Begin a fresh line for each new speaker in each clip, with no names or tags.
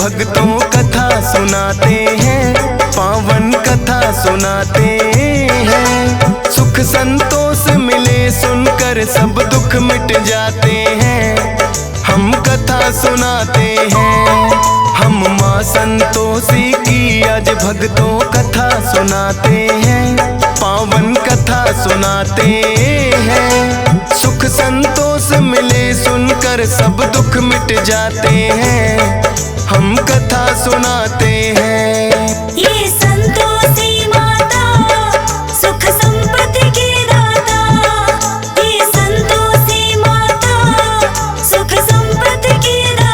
भक्तों कथा सुनाते हैं, पावन कथा सुनाते हैं। सुख संतोष मिले सुनकर सब दुख मिट जाते हैं। हम कथा सुनाते हैं, हम माँ संतोषी की आज भक्तों कथा सुनाते हैं, पावन कथा सुनाते हैं। सुख संतोष मिले सुनकर सब दुख मिट जाते हैं। हम कथा सुनाते हैं।
ये संतोषी माता सुख संपत्ति की दाता, ये संतोषी माता सुख संपत्ति की दाता।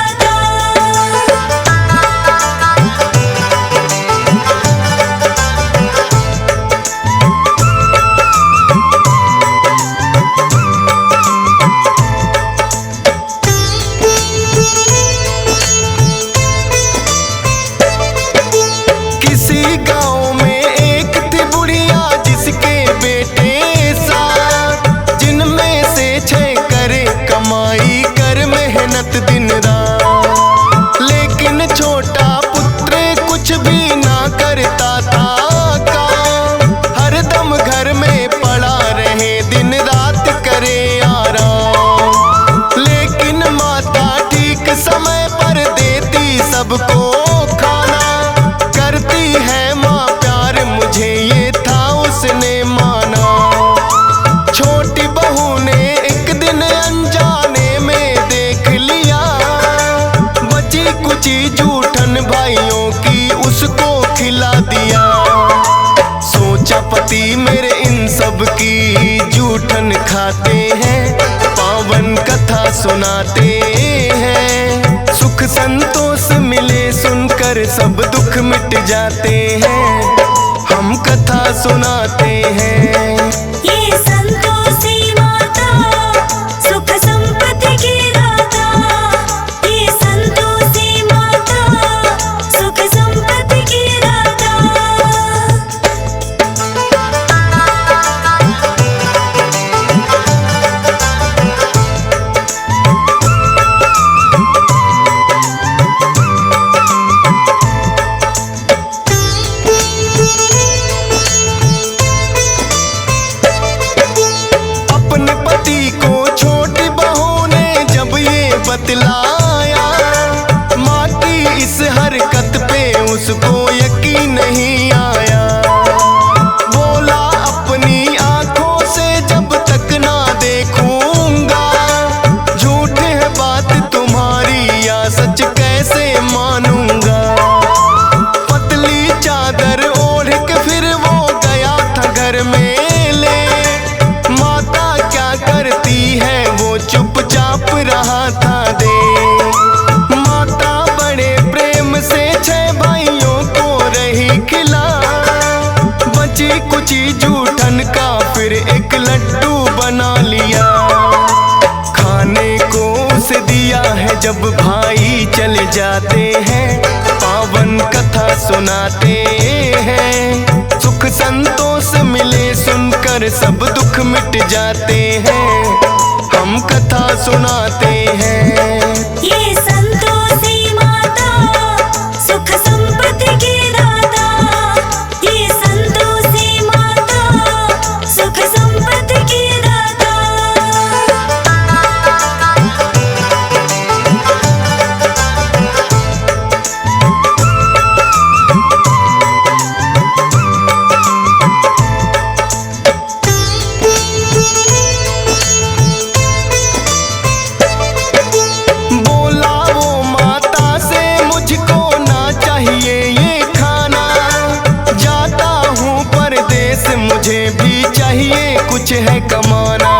गाँव में एक थी बुढ़िया जिसके बेटे सात, जिनमें से 6 करे कमाई कर मेहनत दिन रात। लेकिन छोटा पुत्र कुछ भी ना करता था काम, हरदम घर में पड़ा रहे दिन रात करे आराम। लेकिन माता ठीक समय पर देती सबको खाना, करती है माँ प्यार मुझे ये था उसने माना। छोटी बहू ने एक दिन अनजाने में देख लिया, बची कुची जूठन भाइयों की उसको खिला दिया। सोचा पति मेरे इन सब की जूठन खाते हैं, पावन कथा सुनाते हैं। सुख संतोष मिले सुनकर सब दुख मिट जाते हैं। हम कथा सुनाते हैं।
ये संतोषी माता सुख संपत्ति की दाता, ये संतोषी माता सुख संपत्ति की दाता। बतलाया माँ की इस हरकत पे उसको यकीन नहीं आया। बोला अपनी आंखों से जब तक ना देखूंगा, झूठ है बात तुम्हारी या सच कैसे मानूंगा। पतली चादर ओढ़ के फिर वो गया था घर में ले, माता क्या करती है वो चुपचाप रहा था दे। माता बड़े प्रेम से 6 भाइयों को रही खिला, बची कुची जूठन का फिर एक लड्डू बना लिया। खाने को उसे दिया है जब भाई चले जाते हैं, पावन कथा सुनाते हैं। सुख संतोष मिले सुनकर सब दुख मिट जाते हैं। हम कथा सुनाते हैं। ये संतोषी माता सुख संपत्ति की दाता, ये संतोषी माता सुख संपत्ति की दाता।
मुझे भी चाहिए कुछ है कमाना।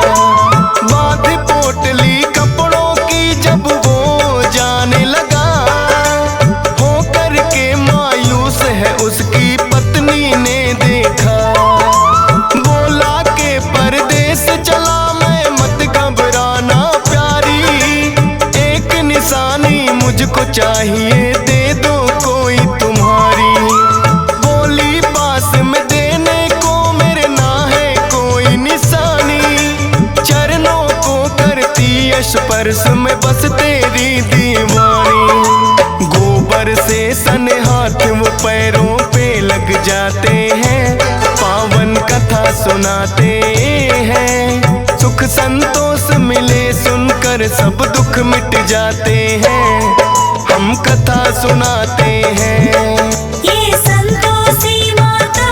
बात पोटली कपड़ों की जब वो जाने लगा, हो करके मायूस है उसकी पत्नी ने देखा। बोला के परदेस चला मैं मत घबराना प्यारी, एक निशानी मुझको चाहिए दे दो कोई तुम्हारी। बोली पास में देने को मेरे ना है कोई निशानी, चरणों को करती स्पर्श में बस तेरी दीवानी। गोबर जाते हैं, पावन कथा सुनाते हैं। सुख संतोष मिले सुनकर सब दुख मिट जाते हैं, हम कथा सुनाते हैं।
ये संतोषी माता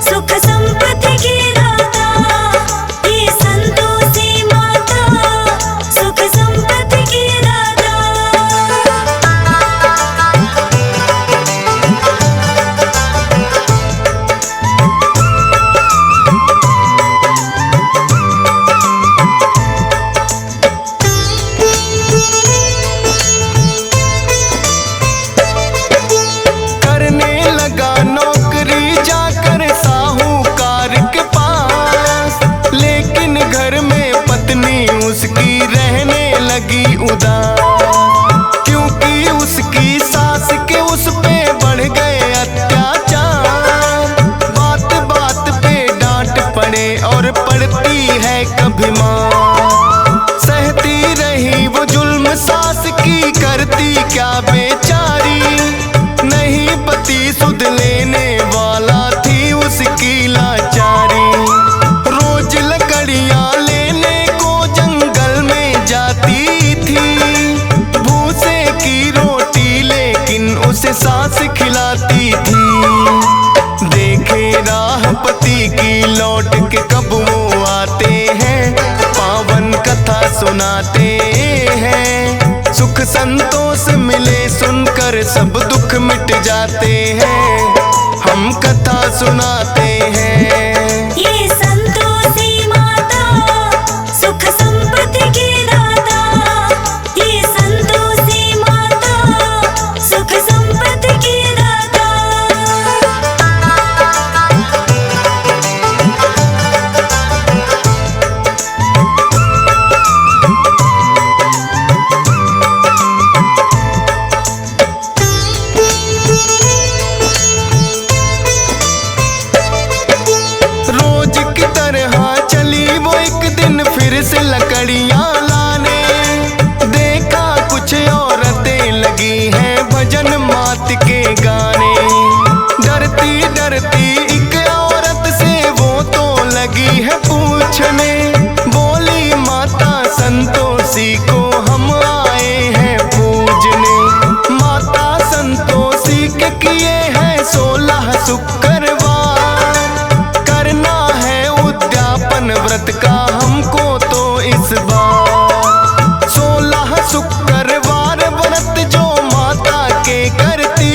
सुख संपत्ति की दाता, ये संतोषी माता सुख संपत्ति की दाता।
करने लगा नौकरी जाकर साहूकार के पास, लेकिन घर में पत्नी उसकी रहने लगी उदास, क्योंकि उसकी सास के उस पे बढ़ गए अत्याचार। बात बात पे डांट पड़े और पड़ती है कभी मार, सहती रही वो जुल्म सास की, करती क्या बेचारी। नहीं पति सुध लेने वाला थी उसकी लाचारी, रोज लकड़ियां लेने को जंगल में जाती थी। भूसे की रोटी लेकिन उसे सास खिलाती थी, देखे राह पति की लौट के कब वो आते हैं, पावन कथा सुनाते हैं। सुख संतोष मिले सुनकर सब दुख मिट जाते हैं, हम कथा सुनाते हैं।
ये संतोषी माता सुख संपत्ति की दाता, ये संतोषी माता सुख संपत्ति की दाता।
रोज की तरह चली वो एक दिन फिर से लकड़ियां लाने, देखा कुछ औरतें लगी हैं भजन मात के गाने। डरती डरती एक औरत से वो तो लगी है पूछने, बोली माता संतोषी को हम आए हैं पूजने। माता संतोषी के किए हैं 16 शुक्रवार, करना है उद्यापन व्रत का हमको तो इस बार। 16 शुक्रवार व्रत जो माता के करती,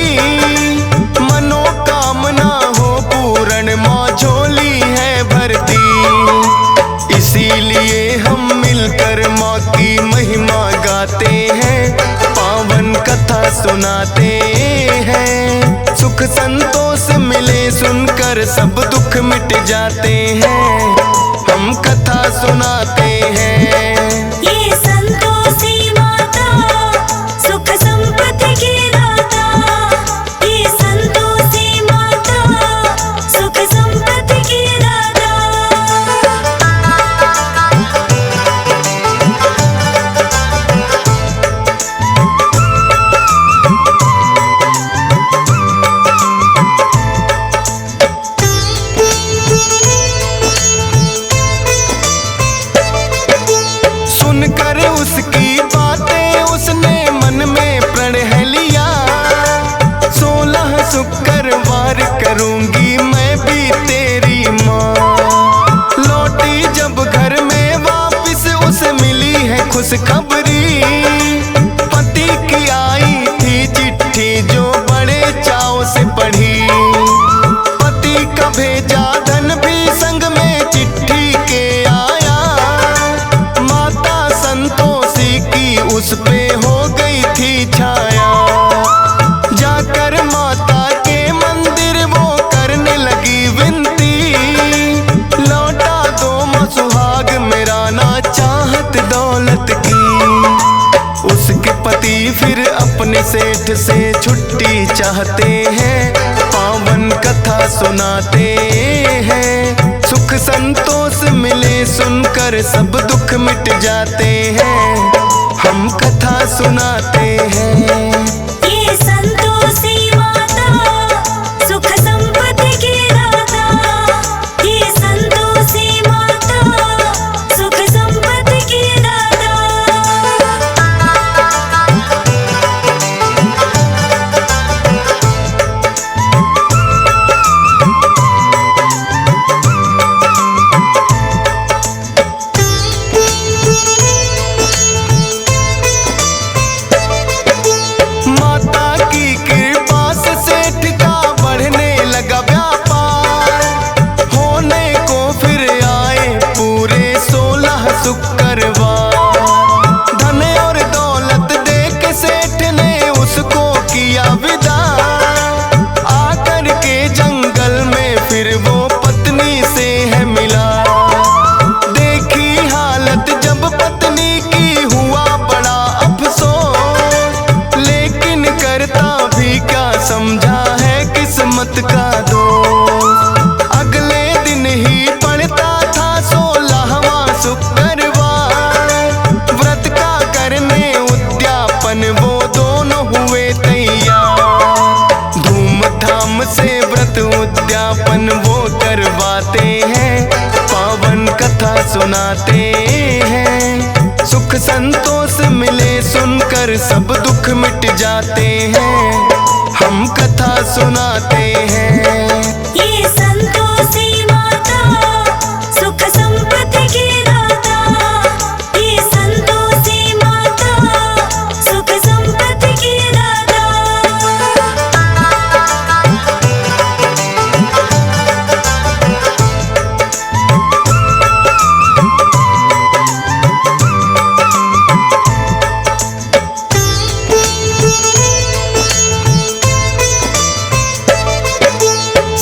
मनोकामना हो पूर्ण माँ झोली है भरती। इसीलिए हम मिलकर माँ की महिमा गाते हैं, पावन कथा सुनाते हैं। सुख संतोष मिले सुनकर सब दुख मिट जाते हैं, हम कथा सुनाते हैं।
ये संतोषी माता सुख संपत्ति की दाता, ये संतोषी माता सुख संपत्ति की दाता।
सुनकर उसकी बातें उसने मन में प्रण लिया, 16 शुक्रवार करूंगी मैं भी तेरी माँ। लौटी जब घर में वापस उसे मिली है खुशखबरी, पति की आई थी चिट्ठी जो बड़े चाव से पढ़ी। पति का भेजा धन भी संग में चिट्ठी के आया, माता संतोषी की उस पे हो गई थी छाया। जाकर माता के मंदिर वो करने लगी विनती, लौटा दो माँ सुहाग मेरा ना चाहत दौलत की। उसके पति फिर अपने सेठ से छुट्टी चाहते हैं, पावन कथा सुनाते हैं। सुख संतोष मिले सुनकर सब दुख मिट जाते हैं, हम कथा सुनाते हैं।
ये संतोषी माता सुख संपत्ति
उद्यापन वो करवाते हैं, पावन कथा सुनाते हैं। सुख संतोष मिले सुनकर सब दुख मिट जाते हैं, हम कथा सुनाते हैं।
ये संतोषी माता सुख संपत्ति की दाता, ये संतोषी माता सुख संपत्ति की दाता।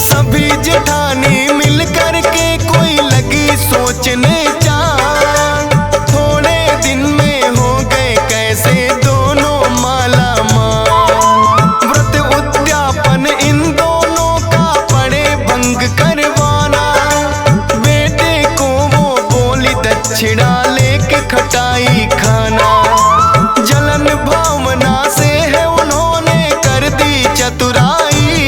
सभी जेठानी मिल कर के कोई लगी सोचने चार, थोड़े दिन में हो गए कैसे दोनों माला माल। व्रत उद्यापन इन दोनों का पड़े भंग करवाना, बेटे को वो बोली दक्षिणा लेके खटाई खाना। जलन भावना से है उन्होंने कर दी चतुराई,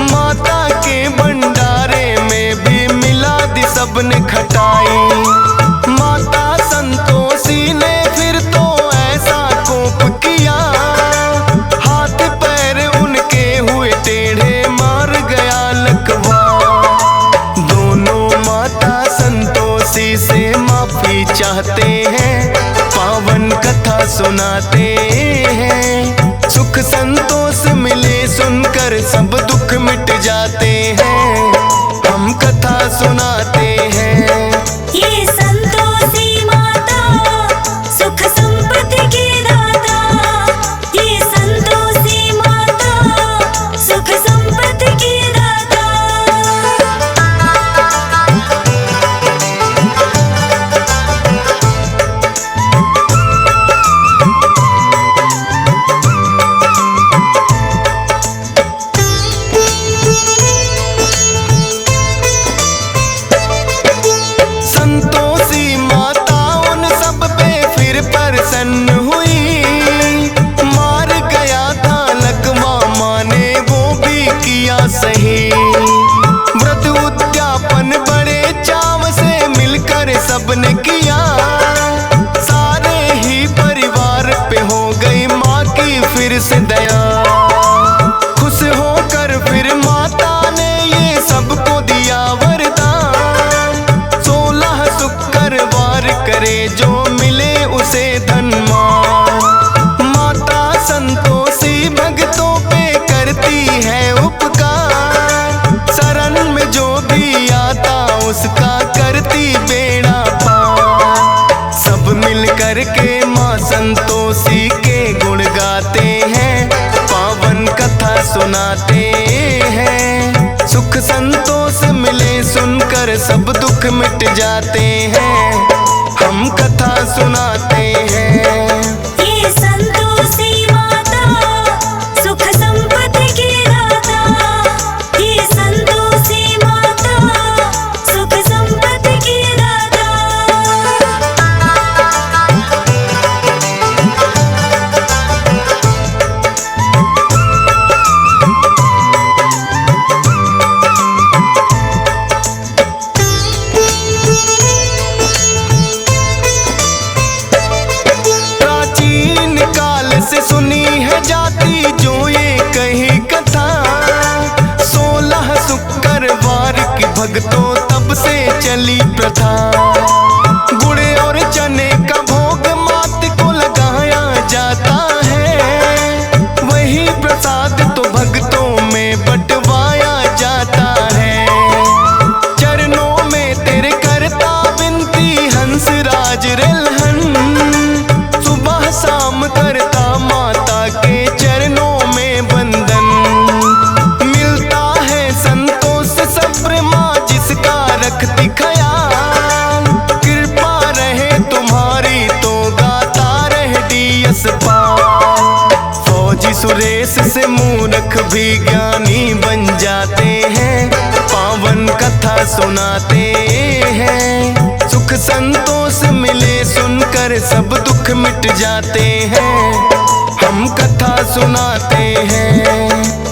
माता के भंडारे में भी मिला दी सबने खटाई। माता संतोषी ने फिर तो ऐसा कोप किया, हाथ पैर उनके हुए टेढ़े मार गया लकवा। दोनों माता संतोषी से माफी चाहते हैं, पावन कथा सुनाते हैं। सुख संतोष मिले सुनकर सब दुख मिट जाते हैं, हम कथा सुनाते हैं।
ये संतोषी माता सुख संपत्ति की दाता, ये संतोषी माता सुख संपत्ति की दाता।
संतोषी माता उन सब पे फिर प्रसन्न हुई, मार गया था लकवा माने वो भी किया सही। व्रत उद्यापन बड़े चाव से मिलकर सबने किया, सारे ही परिवार पे हो गई माँ की फिर से दया। खुश होकर फिर माता ने ये सबको दिया वरदान, 16 शुक्रवार करे जो मिले उसे धन मान। माता संतोषी भक्तों पे करती है उपकार, शरण में जो भी आता उसका करती बेड़ा पार। सब मिल कर के माँ संतोषी के गुण गाते हैं, पावन कथा सुनाते हैं। सुख संतोष मिले सुनकर सब दुख मिट जाते हैं, हम कथा सुनाते हैं।
ये संतोषी माता सुख संपत्ति की दाता, ये संतोषी माता सुख संपत्ति की दाता।
प्राचीन काल से सुनी है जाती जो ये कही कथा, 16 शुक्रवार की भक्तों तब से चली प्रथा। गुड़ और चने का भोग मात को लगाया जाता है, वही प्रसाद तो भक्तों में बंटवाया जाता है। चरणों में तेरे करता विनती हंसराज रेलहन, सुबह शाम करता माता के चरणों में बंदन। मिलता है संतोष सब्र माँ जिसका रखती ख्याल, कृपा रहे तुम्हारी तो गाता रहे डीएस पाल। फौजी सुरेश से मूर्ख भी ज्ञानी बन जाते हैं, पावन कथा सुनाते हैं। सुख संतोष मिले सुनकर सब दुख मिट जाते हैं, हम कथा सुनाते हैं।